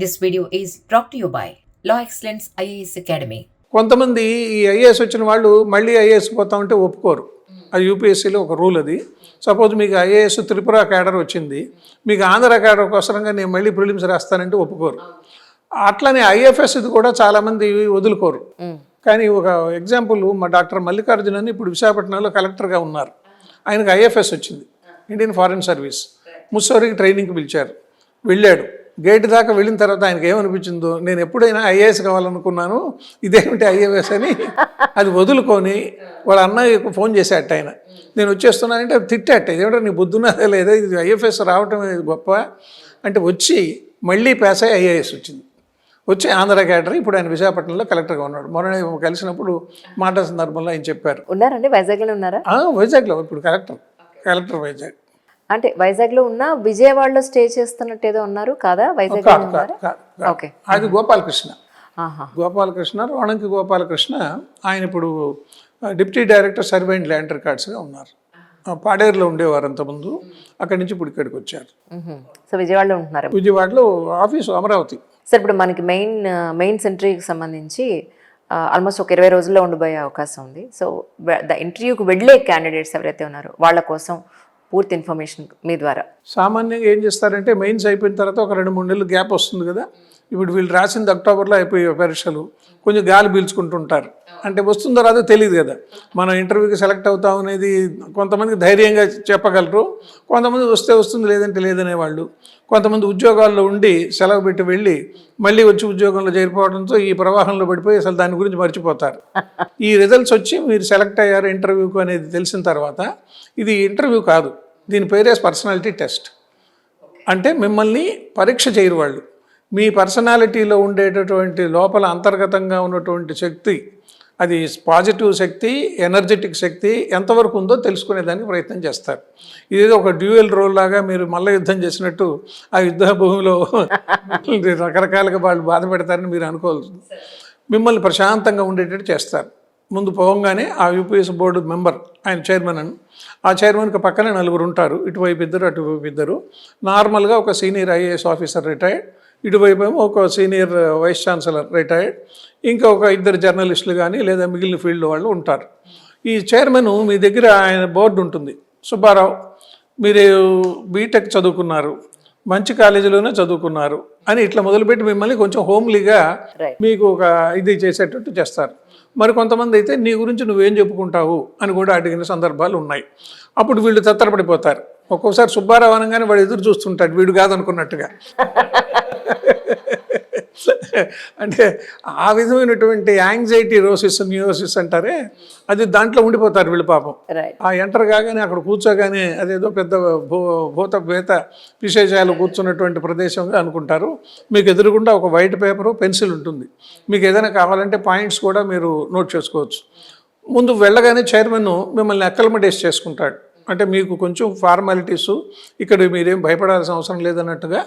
This video is brought to you by Law Excellence IAS Academy. కొంతమంది ఈ IAS వచ్చిన వాళ్ళు మళ్ళీ ఐఏఎస్ పోతా ఉంటే ఒప్పుకోరు. అది యూపీఎస్సీలో ఒక రూల్ అది. సపోజ్ మీకు ఐఏఎస్ త్రిపుర క్యాడర్ వచ్చింది, మీకు ఆంధ్ర క్యాడర్ కోసరంగా నేను మళ్ళీ ప్రిలిమ్స్ రాస్తానంటే ఒప్పుకోరు. అట్లనే ఐఎఫ్ఎస్ ఇది కూడా చాలామంది వదులుకోరు. కానీ ఒక ఎగ్జాంపుల్, మా డాక్టర్ మల్లికార్జున్ అని ఇప్పుడు విశాఖపట్నంలో కలెక్టర్గా ఉన్నారు. ఆయనకు ఐఎఫ్ఎస్ వచ్చింది, ఇండియన్ ఫారిన్ సర్వీస్. ముస్సోరికి ట్రైనింగ్కి పిలిచారు, వెళ్ళాడు. గేట్ దాకా వెళ్ళిన తర్వాత ఆయనకి ఏమనిపించిందో, నేను ఎప్పుడైనా ఐఏఎస్ కావాలనుకున్నాను, ఇదేమిటి ఐఏఎస్ అని అది వదులుకొని వాళ్ళ అన్నయ్యకు ఫోన్ చేసేట ఆయన. నేను వచ్చేస్తున్నానంటే తిట్టేట, ఇదేమిటో నీ బుద్ధున్నదే లేదా, ఇది ఐఎఫ్ఎస్ రావటం గొప్ప అంటే. వచ్చి మళ్ళీ పాస్ అయ్యి ఐఏఎస్ వచ్చింది. వచ్చి ఆంధ్ర క్యాడర్ ఇప్పుడు ఆయన విశాఖపట్నంలో కలెక్టర్గా ఉన్నాడు. మొన్న కలిసినప్పుడు మాట సందర్భంలో ఆయన చెప్పారు. ఉన్నారండి వైజాగ్లో ఉన్నారా? వైజాగ్లో ఇప్పుడు కలెక్టర్ వైజాగ్. అంటే వైజాగ్లో ఉన్న విజయవాడలో స్టే చేస్తున్నట్టు ఏదో ఉన్నారు కాదా? వైజాగ్ ఓకే. అది గోపాలకృష్ణ. రోణంకి గోపాలకృష్ణ. ఆయన ఇప్పుడు deputy director survey and land రికార్డ్స్గా ఉన్నారు. పాడేరులో ఉండేవారు అంతకుముందు, అక్కడి నుంచి ఇప్పుడు ఇక్కడికి వచ్చారు. సో విజయవాడలో ఉంటున్నారు. విజయవాడలో ఆఫీసు అమరావతి. సార్ ఇప్పుడు మనకి మెయిన్స్ ఇంటర్వ్యూకి సంబంధించి ఆల్మోస్ట్ ఒక 20 రోజుల్లో ఉండిపోయే అవకాశం ఉంది. సో ఇంటర్వ్యూకి వెళ్ళే క్యాండిడేట్స్ ఎవరైతే ఉన్నారో వాళ్ళ కోసం పూర్తి ఇన్ఫర్మేషన్ మీ ద్వారా. సామాన్యంగా ఏం చేస్తారంటే, మెయిన్స్ అయిపోయిన తర్వాత ఒక 2-3 నెలలు గ్యాప్ వస్తుంది కదా. ఇప్పుడు వీళ్ళు రాసింది అక్టోబర్లో అయిపోయే పరీక్షలు, కొంచెం గాలి పీల్చుకుంటుంటారు. అంటే వస్తుందో రాదో తెలియదు కదా. మనం ఇంటర్వ్యూకి సెలెక్ట్ అవుతాం అనేది కొంతమందికి ధైర్యంగా చెప్పగలరు, కొంతమంది వస్తే వస్తుంది లేదంటే లేదనేవాళ్ళు. కొంతమంది ఉద్యోగాల్లో ఉండి సెలవు పెట్టి వెళ్ళి మళ్ళీ వచ్చి ఉద్యోగంలో చేరిపోవడంతో ఈ ప్రవాహంలో పడిపోయి అసలు దాని గురించి మర్చిపోతారు. ఈ రిజల్ట్స్ వచ్చి మీరు సెలెక్ట్ అయ్యారు ఇంటర్వ్యూకు అనేది తెలిసిన తర్వాత, ఇది ఇంటర్వ్యూ కాదు, దీని పేరే పర్సనాలిటీ టెస్ట్. అంటే మిమ్మల్ని పరీక్ష చేయరు వాళ్ళు. మీ పర్సనాలిటీలో ఉండేటటువంటి లోపల అంతర్గతంగా ఉన్నటువంటి శక్తి, అది పాజిటివ్ శక్తి, ఎనర్జెటిక్ శక్తి ఎంతవరకు ఉందో తెలుసుకునేదానికి ప్రయత్నం చేస్తారు. ఇదేదో ఒక డ్యూయల్ రోల్ లాగా మీరు మల్ల యుద్ధం చేసినట్టు ఆ యుద్ధ భూమిలో రకరకాలుగా వాళ్ళు బాధ పెడతారని మీరు అనుకోవాలి. మిమ్మల్ని ప్రశాంతంగా ఉండేటట్టు చేస్తారు. ముందు పోగానే ఆ యూపీఎస్ బోర్డు మెంబర్, ఆయన చైర్మన్ అని, ఆ చైర్మన్కి పక్కనే 4 ఉంటారు, ఇటువైపు 2 అటువైపు 2. నార్మల్గా ఒక సీనియర్ ఐఏఎస్ ఆఫీసర్ రిటైర్డ్, ఇటువైపు ఏమో ఒక సీనియర్ వైస్ ఛాన్సలర్ రిటైర్డ్, ఇంకా ఒక 2 జర్నలిస్టులు కానీ లేదా మిగిలిన ఫీల్డ్ వాళ్ళు ఉంటారు. ఈ చైర్మన్ మీ దగ్గర ఆయన బోర్డు ఉంటుంది. సుబ్బారావు, మీరు బీటెక్ చదువుకున్నారు, మంచి కాలేజీలోనే చదువుకున్నారు అని ఇట్లా మొదలుపెట్టి మిమ్మల్ని కొంచెం హోమ్లీగా మీకు ఒక ఇది చేసేటట్టు చేస్తారు. మరి కొంతమంది అయితే నీ గురించి నువ్వేం చెప్పుకుంటావు అని కూడా అడిగిన సందర్భాలు ఉన్నాయి. అప్పుడు వీళ్ళు తత్తరపడిపోతారు. ఒక్కోసారి సుబ్బారావు అనగానే వాడు ఎదురు చూస్తుంటాడు, వీడు కాదనుకున్నట్టుగా. అంటే ఆ విధమైనటువంటి యాంగ్జైటీ రోసిస్ న్యూరోసిస్ అంటారే, అది దాంట్లో ఉండిపోతారు వీళ్ళు పాపం. ఆ ఎంటర్ కాగానే అక్కడ కూర్చోగానే అదేదో పెద్ద భూత విశేషాలు కూర్చున్నటువంటి ప్రదేశంగా అనుకుంటారు. మీకు ఎదురుగుండా ఒక వైట్ పేపరు, పెన్సిల్ ఉంటుంది. మీకు ఏదైనా కావాలంటే పాయింట్స్ కూడా మీరు నోట్ చేసుకోవచ్చు. ముందు వెళ్ళగానే చైర్మన్ మిమ్మల్ని అక్లమడేట్ చేసుకుంటాడు. అంటే మీకు కొంచెం ఫార్మాలిటీసు, ఇక్కడ మీరేం భయపడాల్సిన అవసరం లేదన్నట్టుగా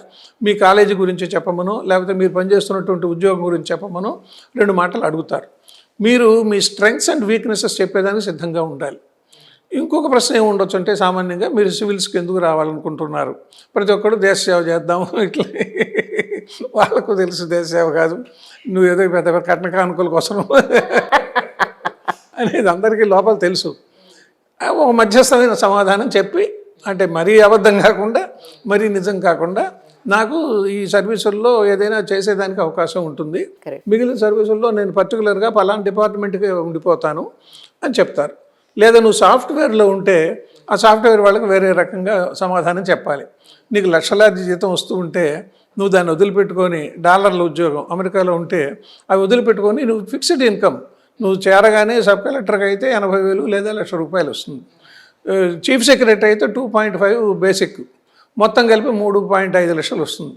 మీ కాలేజీ గురించి చెప్పమను, లేకపోతే మీరు పనిచేస్తున్నటువంటి ఉద్యోగం గురించి చెప్పమను 2 మాటలు అడుగుతారు. మీరు మీ స్ట్రెంగ్స్ అండ్ వీక్నెసెస్ చెప్పేదానికి సిద్ధంగా ఉండాలి. ఇంకొక ప్రశ్న ఏమి ఉండొచ్చు అంటే, సామాన్యంగా మీరు సివిల్స్కి ఎందుకు రావాలనుకుంటున్నారు, ప్రతి ఒక్కరు దేశ సేవ చేద్దాం ఇట్లా. వాళ్ళకు తెలుసు దేశ సేవ కాదు, నువ్వు ఏదో పెద్ద కట్న కానుకల కోసం అనేది అందరికీ లోపల తెలుసు. ఒక మధ్యస్థమైన సమాధానం చెప్పి, అంటే మరీ అబద్ధం కాకుండా మరీ నిజం కాకుండా, నాకు ఈ సర్వీసుల్లో ఏదైనా చేసేదానికి అవకాశం ఉంటుంది, మిగిలిన సర్వీసుల్లో నేను పర్టికులర్గా పలానా డిపార్ట్మెంట్కి ఉండిపోతాను అని చెప్తారు. లేదా నువ్వు సాఫ్ట్వేర్లో ఉంటే ఆ సాఫ్ట్వేర్ వాళ్ళకి వేరే రకంగా సమాధానం చెప్పాలి. నీకు లక్షలాది జీతం వస్తూ ఉంటే నువ్వు దాన్ని వదిలిపెట్టుకొని, $డాలర్ల ఉద్యోగం అమెరికాలో ఉంటే అవి వదిలిపెట్టుకొని నువ్వు ఫిక్స్డ్ ఇన్కమ్, నువ్వు చేరగానే సబ్ కలెక్టర్కి అయితే 80,000 లేదా ₹1,00,000 వస్తుంది. చీఫ్ సెక్రటరీ అయితే 2.5 బేసిక్, మొత్తం కలిపి 3.5 లక్షలు వస్తుంది.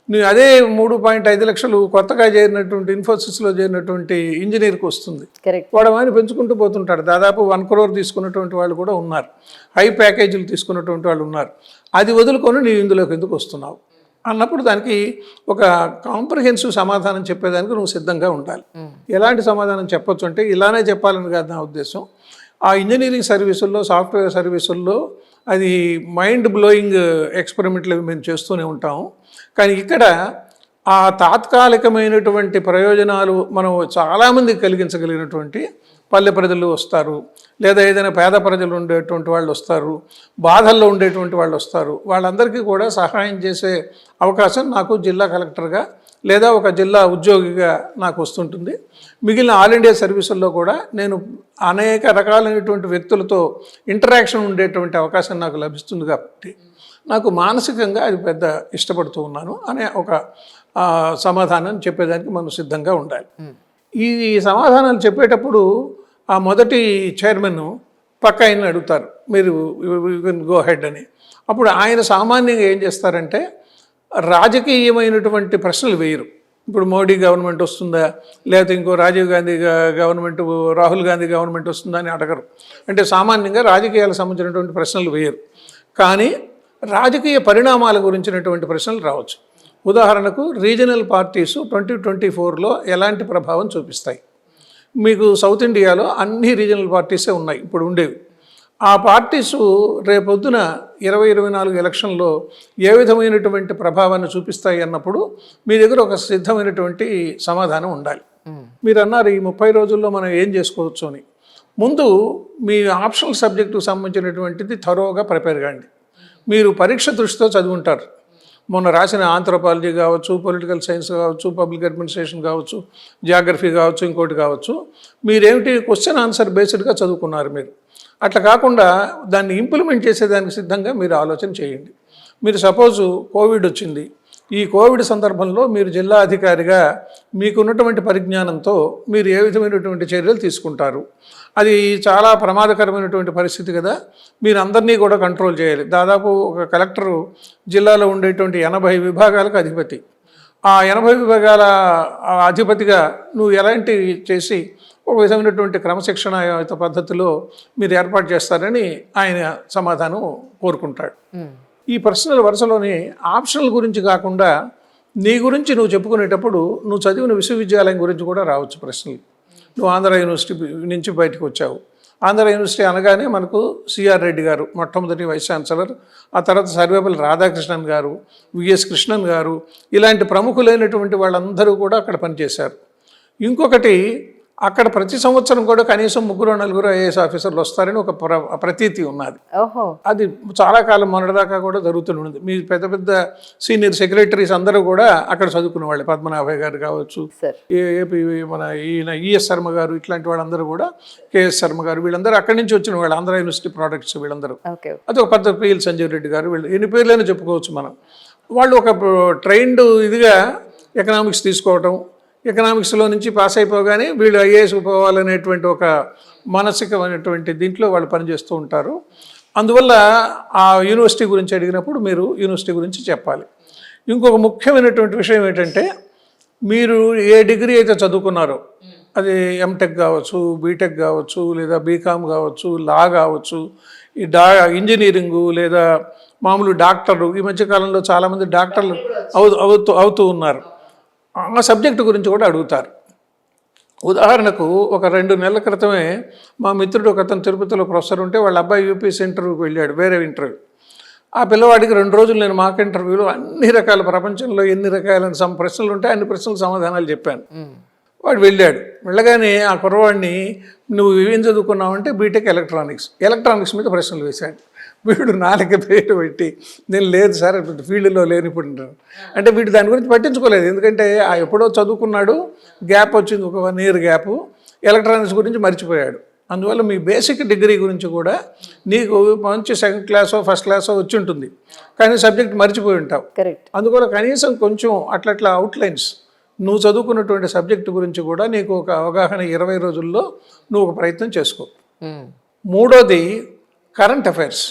నువ్వు అదే 3.5 లక్షలు కొత్తగా చేరినటువంటి ఇన్ఫోసిస్లో చేరినటువంటి ఇంజనీర్కి వస్తుంది. వాడు అని పెంచుకుంటూ పోతుంటాడు. దాదాపు 1 crore తీసుకున్నటువంటి వాళ్ళు కూడా ఉన్నారు, హై ప్యాకేజీలు తీసుకున్నటువంటి వాళ్ళు ఉన్నారు. అది వదులుకొని నీవు ఇందులోకి ఎందుకు వస్తున్నావు అన్నప్పుడు దానికి ఒక కాంప్రహెన్సివ్ సమాధానం చెప్పేదానికి నువ్వు సిద్ధంగా ఉండాలి. ఎలాంటి సమాధానం చెప్పొచ్చు అంటే, ఇలానే చెప్పాలని కాదు నా ఉద్దేశం. ఆ ఇంజనీరింగ్ సర్వీసుల్లో, సాఫ్ట్వేర్ సర్వీసుల్లో అది మైండ్ బ్లోయింగ్ ఎక్స్పెరిమెంట్లు మేము చేస్తూనే ఉంటాము. కానీ ఇక్కడ ఆ తాత్కాలికమైనటువంటి ప్రయోజనాలు మనం చాలామందికి కలిగించగలిగినటువంటి పల్లె ప్రజలు వస్తారు, లేదా ఏదైనా పేద ప్రజలు ఉండేటువంటి వాళ్ళు వస్తారు, బాధల్లో ఉండేటువంటి వాళ్ళు వస్తారు. వాళ్ళందరికీ కూడా సహాయం చేసే అవకాశం నాకు జిల్లా కలెక్టర్గా లేదా ఒక జిల్లా ఉద్యోగిగా నాకు వస్తుంటుంది. మిగిలిన ఆల్ ఇండియా సర్వీసుల్లో కూడా నేను అనేక రకాలైనటువంటి వ్యక్తులతో ఇంటరాక్షన్ ఉండేటువంటి అవకాశం నాకు లభిస్తుంది. కాబట్టి నాకు మానసికంగా అది పెద్ద ఇష్టపడుతూ ఉన్నాను అనే ఒక సమాధానం చెప్పేదానికి మనం సిద్ధంగా ఉండాలి. ఈ సమాధానాలు చెప్పేటప్పుడు ఆ మొదటి చైర్మన్ పక్క ఆయన అడుగుతారు, మీరు గో హెడ్ అని. అప్పుడు ఆయన సామాన్యంగా ఏం చేస్తారంటే రాజకీయమైనటువంటి ప్రశ్నలు వేయరు. ఇప్పుడు మోడీ గవర్నమెంట్ వస్తుందా, లేకపోతే ఇంకో రాజీవ్ గాంధీ గవర్నమెంట్, రాహుల్ గాంధీ గవర్నమెంట్ వస్తుందా అని అడగరు. అంటే సామాన్యంగా రాజకీయాలకు సంబంధించినటువంటి ప్రశ్నలు వేయరు. కానీ రాజకీయ పరిణామాల గురించినటువంటి ప్రశ్నలు రావచ్చు. ఉదాహరణకు రీజనల్ పార్టీసు 2024లో ఎలాంటి ప్రభావం చూపిస్తాయి? మీకు సౌత్ ఇండియాలో అన్ని రీజనల్ పార్టీసే ఉన్నాయి ఇప్పుడు ఉండేవి. ఆ పార్టీసు రేపొద్దున 2024 ఎలక్షన్లో ఏ విధమైనటువంటి ప్రభావాన్ని చూపిస్తాయి అన్నప్పుడు మీ దగ్గర ఒక సిద్ధమైనటువంటి సమాధానం ఉండాలి. మీరు అన్నారు ఈ 30 రోజుల్లో మనం ఏం చేసుకోవచ్చు అని. ముందు మీ ఆప్షనల్ సబ్జెక్టుకు సంబంధించినటువంటిది థరోగా ప్రిపేర్ కాండి. మీరు పరీక్ష దృష్టితో చదువుంటారు. మొన్న రాసిన ఆంథ్రోపాలజీ కావచ్చు, పొలిటికల్ సైన్స్ కావచ్చు, పబ్లిక్ అడ్మినిస్ట్రేషన్ కావచ్చు, జియోగ్రఫీ కావచ్చు, ఇంకోటి కావచ్చు, మీరేమిటి క్వశ్చన్ ఆన్సర్ బేస్డ్గా చదువుకున్నారు. మీరు అట్లా కాకుండా దాన్ని ఇంప్లిమెంట్ చేసేదానికి సిద్ధంగా మీరు ఆలోచన చేయండి. మీరు సపోజు కోవిడ్ వచ్చింది, ఈ కోవిడ్ సందర్భంలో మీరు జిల్లా అధికారిగా మీకున్నటువంటి పరిజ్ఞానంతో మీరు ఏ విధమైనటువంటి చర్యలు తీసుకుంటారు? అది చాలా ప్రమాదకరమైనటువంటి పరిస్థితి కదా. మీరు అందరినీ కూడా కంట్రోల్ చేయాలి. దాదాపు ఒక కలెక్టరు జిల్లాలో ఉండేటువంటి 80 విభాగాలకు అధిపతి. ఆ 80 విభాగాల అధిపతిగా నువ్వు ఎలాంటి చేసి ఒక విధమైనటువంటి క్రమశిక్షణాయుత పద్ధతిలో మీరు ఏర్పాటు చేస్తారని ఆయన సమాధానం కోరుకుంటాడు. ఈ ప్రశ్నల వరుసలోని ఆప్షనల్ గురించి కాకుండా నీ గురించి నువ్వు చెప్పుకునేటప్పుడు నువ్వు చదివిన విశ్వవిద్యాలయం గురించి కూడా రావచ్చు ప్రశ్నలు. నువ్వు ఆంధ్ర యూనివర్సిటీ నుంచి బయటకు వచ్చావు. ఆంధ్ర యూనివర్సిటీ అనగానే మనకు సిఆర్ రెడ్డి గారు మొట్టమొదటి వైస్ ఛాన్సలర్, ఆ తర్వాత సర్వేపల్లి రాధాకృష్ణన్ గారు, విఎస్ కృష్ణన్ గారు, ఇలాంటి ప్రముఖులైనటువంటి వాళ్ళందరూ కూడా అక్కడ పనిచేశారు. ఇంకొకటి, అక్కడ ప్రతి సంవత్సరం కూడా కనీసం 3-4 ఐఏఎస్ ఆఫీసర్లు వస్తారని ఒక ప్రతీతి ఉన్నది. అది చాలా కాలం మొన్నటిదాకా కూడా జరుగుతుంది. మీ పెద్ద పెద్ద సీనియర్ సెక్రటరీస్ అందరూ కూడా అక్కడ చదువుకునే వాళ్ళే. పద్మనాభయ్య గారు కావచ్చు, ఏపీ మన ఈయన ఈఎస్ శర్మ గారు, ఇట్లాంటి వాళ్ళందరూ కూడా, కేఎస్ శర్మ గారు, వీళ్ళందరూ అక్కడి నుంచి వచ్చిన వాళ్ళు. ఆంధ్ర యూనివర్సిటీ ప్రోడక్ట్స్ వీళ్ళందరూ. అది ఒక పెద్ద పిఎల్ సంజీవ్ రెడ్డి గారు, వీళ్ళు ఎన్ని పేర్లైనా చెప్పుకోవచ్చు మనం. వాళ్ళు ఒక ట్రైన్డ్ ఇదిగా ఎకనామిక్స్ తీసుకోవటం, ఎకనామిక్స్లో నుంచి పాస్ అయిపోగానే వీళ్ళు ఐఏఎస్ పోవాలనేటువంటి ఒక మానసికమైనటువంటి దీంట్లో వాళ్ళు పనిచేస్తూ ఉంటారు. అందువల్ల ఆ యూనివర్సిటీ గురించి అడిగినప్పుడు మీరు యూనివర్సిటీ గురించి చెప్పాలి. ఇంకొక ముఖ్యమైనటువంటి విషయం ఏంటంటే, మీరు ఏ డిగ్రీ అయితే చదువుకున్నారో, అది ఎంటెక్ కావచ్చు, బీటెక్ కావచ్చు, లేదా బీకామ్ కావచ్చు, లా కావచ్చు, ఈ ఇంజనీరింగు, లేదా మామూలు డాక్టర్లు. ఈ మధ్యకాలంలో చాలామంది డాక్టర్లు అవుతూ ఉన్నారు. ఆ సబ్జెక్టు గురించి కూడా అడుగుతారు. ఉదాహరణకు ఒక 2 నెలల క్రితమే మా మిత్రుడు ఒక అతను తిరుపతిలో ప్రొఫెసర్ ఉంటే వాళ్ళ అబ్బాయి యూపీఎస్సీ ఇంటర్వ్యూకి వెళ్ళాడు, వేరే ఇంటర్వ్యూ. ఆ పిల్లవాడికి 2 రోజులు నేను మాక్ ఇంటర్వ్యూలో అన్ని రకాల, ప్రపంచంలో ఎన్ని రకాలైన ప్రశ్నలు ఉంటాయి అన్ని ప్రశ్నలకు సమాధానాలు చెప్పాను. వాడు వెళ్ళాడు. వెళ్ళగానే ఆ కుర్రవాడిని నువ్వు ఏం చదువుకున్నావు అంటే బీటెక్ ఎలక్ట్రానిక్స్ మీద ప్రశ్నలు వేశాడు. వీడు నాలుక పేరు పెట్టి నేను లేదు సార్ ఫీల్డ్లో లేని ఇప్పుడు అంటే వీడు దాని గురించి పట్టించుకోలేదు. ఎందుకంటే ఆ ఎప్పుడో చదువుకున్నాడు, గ్యాప్ వచ్చింది, ఒక 1 year గ్యాప్, ఎలక్ట్రానిక్స్ గురించి మర్చిపోయాడు. అందువల్ల మీ బేసిక్ డిగ్రీ గురించి కూడా నీకు మంచి 2nd క్లాసో 1st క్లాసో వచ్చి ఉంటుంది, కానీ సబ్జెక్ట్ మర్చిపోయి ఉంటావు. అందువల్ల కనీసం కొంచెం అట్లా అవుట్లైన్స్ నువ్వు చదువుకున్నటువంటి సబ్జెక్టు గురించి కూడా నీకు ఒక అవగాహన 20 రోజుల్లో నువ్వు ఒక ప్రయత్నం చేసుకో. మూడోది కరెంట్ అఫైర్స్.